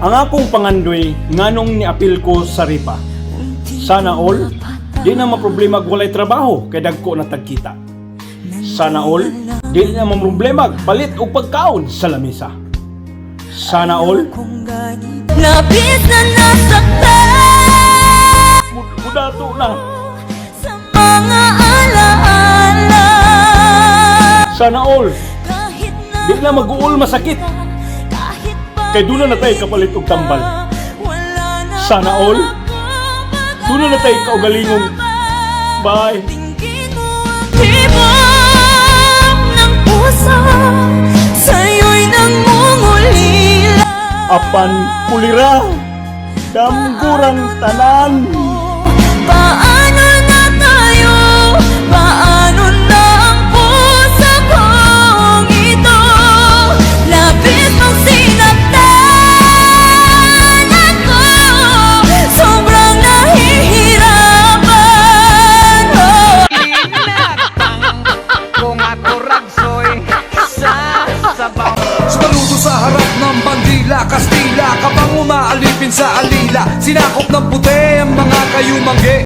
Ang akong pangandoy nganong niapil ko sa ripa. Sana all, di na maproblema walay trabaho kay dagko na tagkita. Sana all, di na maproblema palit og pagkaon sa lamesa. Sana all, labis na nasaktan mudato na. sa mga alaala. Sana all, Kahit na di na mag-uol masakit kahit pa kay duna na tayo kapalit og tambal. wala na Sana all, duna na tayo kaugalingong. Bye. tingin mo ang tibok ng puso, sa'yo'y nangungulila. Apan kulira, damgurang tanan. Paano na tayo? Paano na ang puso kong ito? Labis mong sinaktan ako, sobrang nahihirapan. Kung ako ragsoy sa sabaw. Saludo sa harap ng bandila, Kastila, kabang umaalipin sa alila. Sinakop ng puti ang mga kayumangge.